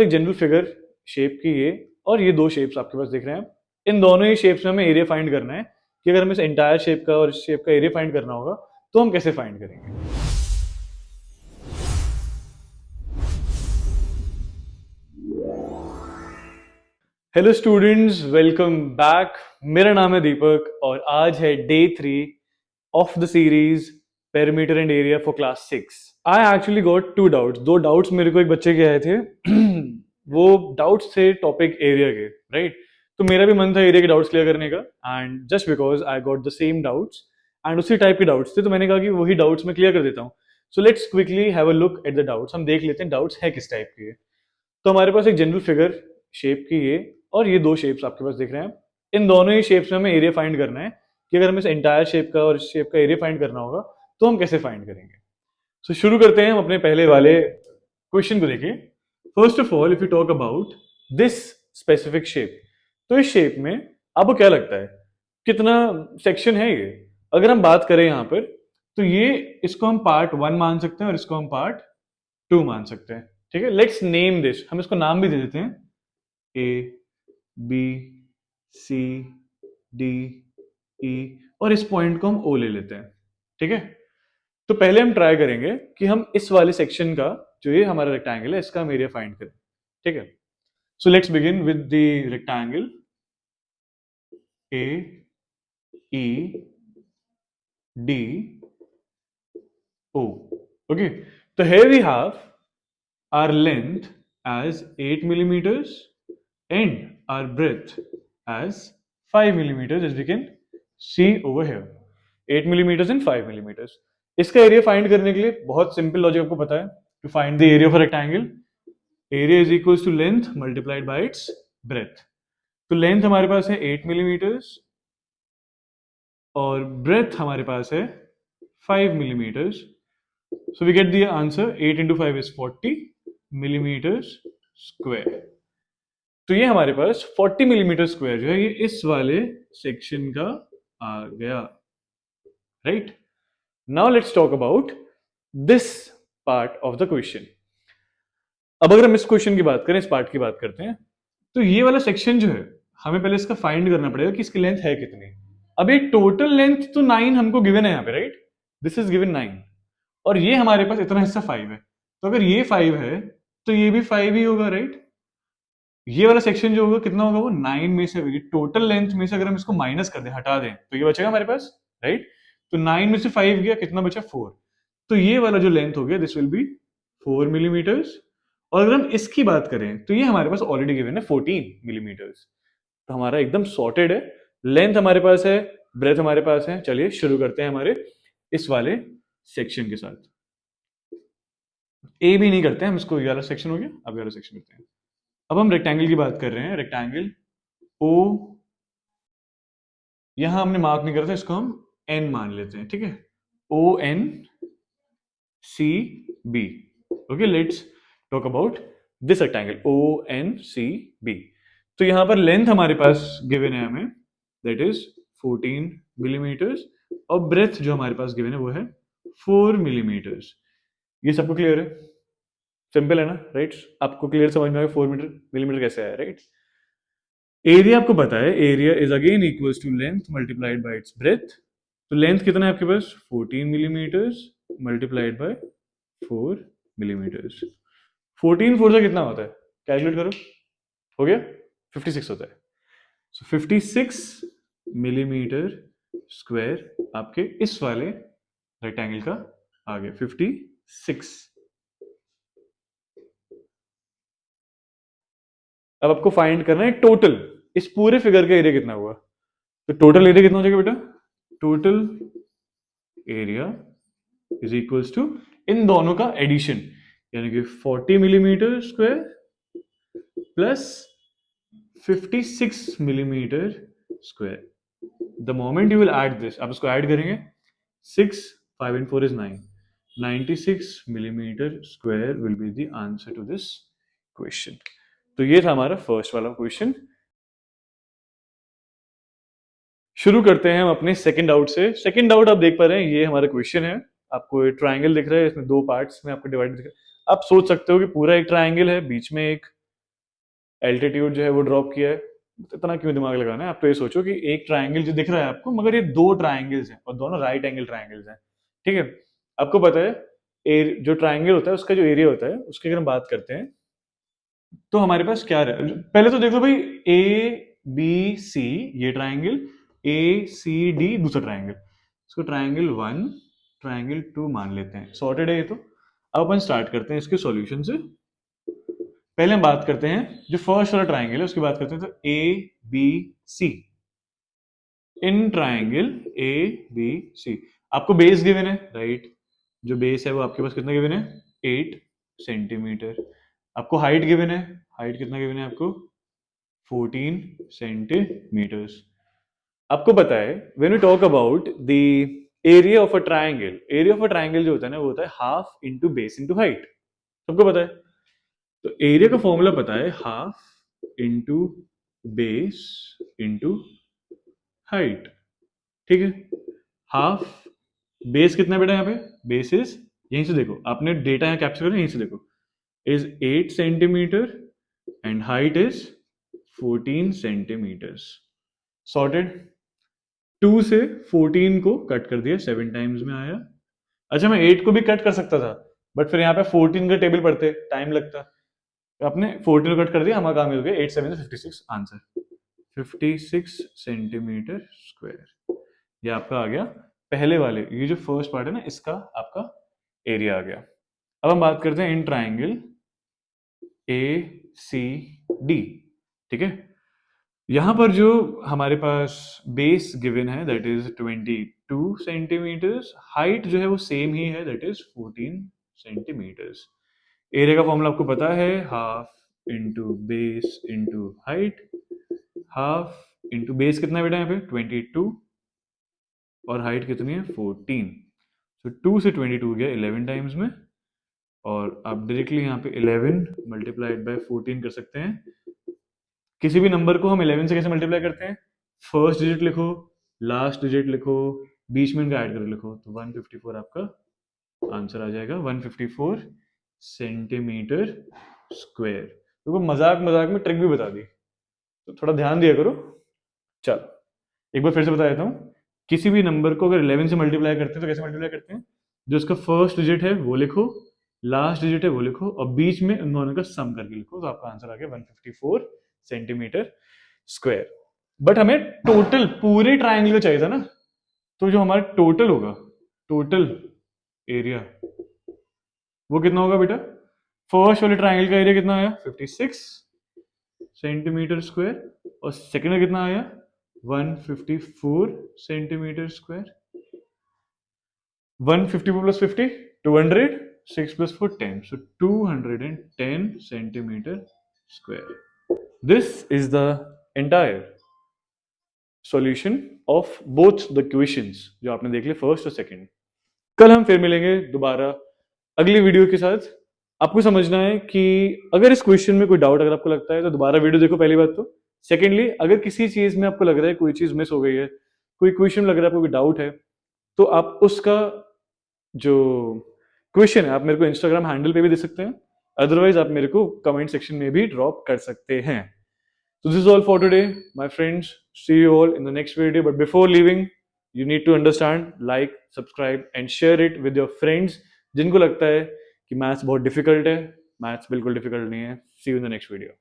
एक general figure shape की ये और ये दो शेप्स आपके पास दिख रहे हैं। इन दोनों ही शेप्स में हमें एरिया फाइंड करना है कि अगर हमें इस एंटायर शेप का और इस शेप का एरिया फाइंड करना होगा तो हम कैसे फाइंड करेंगे। Hello students, welcome back. मेरा नाम है दीपक और आज है day 3 of the series perimeter and area for class 6। I actually got two doubts. दो डाउट्स मेरे को एक बच्चे के आए थे वो डाउट्स थे टॉपिक एरिया के, राइट। तो मेरा भी मन था एरिया के डाउट्स क्लियर करने का, and just because I got the same doubts and उसी टाइप के डाउट्स थे तो मैंने कहा कि वही डाउट्स मैं क्लियर कर देता हूँ। So let's quickly have a look at the doubts. हम देख लेते हैं डाउट्स है किस टाइप के। तो हमारे पास एक जनरल फिगर शेप की ये और ये दो शेप्स आपके पास दिख रहे हैं। इन दोनों ही शेप्स में हमें एरिया फाइंड करना है कि अगर हमें इस एंटायर शेप का और इस शेप का एरिया फाइंड करना होगा तो हम कैसे फाइंड करेंगे। तो शुरू करते हैं हम अपने पहले वाले क्वेश्चन को देखिए। First of all, if you talk about this specific shape, तो इस शेप में आपको क्या लगता है कितना सेक्शन है ये। अगर हम बात करें यहाँ पर तो ये इसको हम पार्ट 1 मान सकते हैं और इसको हम पार्ट 2 मान सकते हैं। ठीक है, लेट्स नेम दिस। हम इसको नाम भी दे देते हैं ए बी सी डी ई और इस पॉइंट को हम ओ ले लेते हैं। ठीक है, तो पहले हम ट्राई करेंगे कि हम इस वाले सेक्शन का जो ये हमारा रेक्टेंगल है इसका हम एरिया फाइंड करें। ठीक है, so let's begin with the rectangle A E D O. Okay, तो here we have our length as 8 millimeters and our breadth as 5 millimeters, as we can see over here. 8 millimeters and 5 millimeters. इसका area find करने के लिए बहुत simple logic आपको पता है। To find the area of a rectangle, area is equal to length multiplied by its breadth. तो length हमारे पास है 8 मिलीमीटर्स और ब्रेथ हमारे पास है 5 millimetres. So we get the answer 8 into 5 is 40 millimeters square. तो ये हमारे पास 40 मिलीमीटर स्क्वायर जो है ये इस वाले सेक्शन का आ गया, right. Now let's talk about this part of the question. अब अगर हम इस क्वेश्चन की बात करें, इस पार्ट की बात करते हैं, तो ये वाला सेक्शन जो है हमें पहले इसका फाइंड करना पड़ेगा कि इसकी लेंथ है कितनी। अब ये टोटल लेंथ तो 9 हमको गिवन है यहाँ पे, राइट। दिस इज गिवन 9 और ये हमारे पास इतना हिस्सा 5 है। तो अगर ये 5 है तो ये भी 5 ही होगा, राइट। ये वाला सेक्शन जो होगा कितना होगा, वो 9 में से टोटल लेंथ में से अगर हम इसको माइनस कर दें, हटा दें, तो ये बचेगा हमारे पास, राइट। तो 9 में से 5 गया, कितना बचा 4। तो ये वाला जो लेंथ हो गया दिस विल बी 4 मिलीमीटर्स। और अगर हम इसकी बात करें तो ये हमारे पास ऑलरेडी गिवन है 14 मिलीमीटर्स। तो हमारा एकदम सॉर्टेड है। लेंथ हमारे पास है, ब्रेथ हमारे पास है। चलिए शुरू करते हैं हमारे इस वाले सेक्शन के साथ। ए भी नहीं करते हैं हम इसको, ये वाला सेक्शन हो गया, अब ये वाला सेक्शन करते हैं। अब हम रेक्टेंगल की बात कर रहे हैं। रेक्टेंगल ओ यहां हमने मार्क नहीं करता, इसको हम एन मान लेते हैं। ठीक है, O N C B. Okay, let's talk about this rectangle O N C B. तो यहां पर लेंथ हमारे पास गिवन है हमें, दैट इज 14 मिलीमीटर्स और ब्रेथ जो हमारे पास गिवन है वो है 4 मिलीमीटर्स। ये सबको क्लियर है? सिंपल है ना, राइट। आपको क्लियर समझ में आएगा 4 मिलीमीटर कैसे आया, राइट। एरिया आपको पता है, area is again equals to length multiplied by its breadth. तो लेंथ कितना है आपके पास, 14 मिलीमीटर्स मल्टीप्लाइड बाय 4 मिलीमीटर्स। 14 4 से कितना होता है, कैलकुलेट करो, हो गया 56 होता है। सो 56 मिलीमीटर स्क्वायर आपके इस वाले रेक्टेंगल का आ गया 56। अब आपको फाइंड करना है टोटल इस पूरे फिगर का एरिया कितना हुआ। तो टोटल एरिया कितना हो जाएगा बेटा, total area is equals to इन दोनों का एडिशन, यानी कि 40 millimetre square plus 56 millimetre square. The moment you will add this, आप इसको ऐड करेंगे, 6 5 and 4 is 9, 96 millimeter square will be the answer to this question. तो ये था हमारा फर्स्ट वाला क्वेश्चन। शुरू करते हैं हम अपने सेकंड डाउट से। सेकंड डाउट आप देख पा रहे हैं, ये हमारा क्वेश्चन है। आपको ट्रायंगल दिख रहा है, इसमें दो पार्ट्स में आपको डिवाइड दिख रहा है। आप सोच सकते हो कि पूरा एक ट्रायंगल है, बीच में एक एल्टीट्यूड जो है वो ड्रॉप किया है। तो इतना क्यों दिमाग लगाना है, आप तो ये सोचो कि एक ट्राइंगल जो दिख रहा है आपको, मगर ये दो ट्राइंगल्स हैं और दोनों राइट एंगल ट्राइंगल्स हैं, ठीक है। आपको पता है जो ट्राइंगल होता है उसका जो एरिया होता है उसकी अगर हम बात करते हैं तो हमारे पास क्या रहे, पहले तो देखो भाई, ए बी सी ये ट्राइंगल, ए सी डी दूसरा ट्राइंगल, इसको ट्राइंगल 1 ट्राइंगल 2 मान लेते हैं, सॉर्टेड है ये तो। अब अपन स्टार्ट करते हैं इसके सॉल्यूशन से। पहले हम बात करते हैं जो फर्स्ट वाला ट्राइंगल है उसकी बात करते हैं, तो A B C, in triangle A B C आपको बेस गिवन है, राइट। जो बेस है वो आपके पास कितना गिवन है, 8 सेंटीमीटर। आपको हाइट गिवन है, हाइट कितना गिवन है आपको, 14 सेंटीमीटर्स। आपको पता है when we talk about the area of a triangle, area of a triangle जो होता है ना वो होता है half into base into height, सबको पता है। तो एरिया का फॉर्मूला पता है, half into base into height, ठीक है। हाफ, बेस कितना है बेटा यहाँ पे, बेस इज, यहीं से देखो आपने डेटा यहाँ कैप्चर करा, यहीं से देखो, is 8 centimeter and height is 14 centimeters. Sorted. 2 से 14 को कट कर दिया, 7 टाइम्स में आया। अच्छा मैं 8 को भी कट कर सकता था, बट फिर यहाँ पे 14 का टेबल पढ़ते टाइम लगता, तो आपने 14 को कट कर दिया, हमारा काम हो गया, 8 7 से 56, आंसर 56 सेंटीमीटर स्क्वायर। ये आपका आ गया पहले वाले, ये जो फर्स्ट पार्ट है ना इसका आपका एरिया आ गया। अब हम बात करते हैं इन ट्राइंगल ए सी डी, ठीक है। यहां पर जो हमारे पास बेस गिवन है दैट इज 22 सेंटीमीटर्स, हाइट जो है वो सेम ही है दैट इज 14 सेंटीमीटर्स। एरिया का फॉर्मूला आपको पता है, half into base into height, half into base कितना है बेटा यहाँ पे 22 और हाइट कितनी है 14, तो 2 से 22 गया 11 टाइम्स में, और आप डायरेक्टली यहाँ पे 11 मल्टीप्लाइड बाय 14 कर सकते हैं। किसी भी नंबर को हम 11 से कैसे मल्टीप्लाई करते हैं, फर्स्ट डिजिट लिखो, लास्ट डिजिट लिखो, बीच में इनका ऐड करके लिखो, तो 154 आपका आंसर आ जाएगा, 154 सेंटीमीटर स्क्वायर। तो वो मजाक मजाक में ट्रिक भी बता दी, तो थोड़ा ध्यान दिया करो। चलो एक बार फिर से बता देता हूँ, किसी भी नंबर को अगर 11 से मल्टीप्लाई करते हैं तो कैसे मल्टीप्लाई करते हैं, जो उसका फर्स्ट डिजिट है वो लिखो, लास्ट डिजिट है वो लिखो, और बीच में उन दोनों का सम करके लिखो, तो आपका आंसर आ गया 154 सेंटीमीटर स्क्वायर। बट हमें टोटल पूरे ट्राइंगल का चाहिए था ना, तो जो हमारा टोटल होगा, टोटल एरिया वो कितना होगा बेटा, फर्स्ट वाले ट्राइंगल का एरिया कितना आया 56 सेंटीमीटर स्क्वायर, और सेकंड में कितना आया 154 centimetre square. 154 plus 50 200, 6 plus 4 10, so 210 centimeter square. This is the entire solution of both the questions जो आपने देख लिए फर्स्ट और सेकंड। कल हम फिर मिलेंगे दोबारा अगली वीडियो के साथ। आपको समझना है कि अगर इस क्वेश्चन में कोई डाउट अगर आपको लगता है तो दोबारा वीडियो देखो, पहली बात तो। सेकेंडली अगर किसी चीज में आपको लग रहा है कोई चीज मिस हो गई है, कोई क्वेश्चन लग रहा है आपको कोई डाउट है, तो आप उसका जो क्वेश्चन है आप मेरे को इंस्टाग्राम हैंडल पे भी दे सकते हैं, अदरवाइज आप मेरे को कमेंट सेक्शन में भी ड्रॉप कर सकते हैं। So this is all for today, my friends. See you all in the next video. But before leaving, you need to understand, like, subscribe, and share it with your friends. जिनको लगता है कि maths बहुत difficult है, maths बिल्कुल difficult नहीं है। See you in the next video.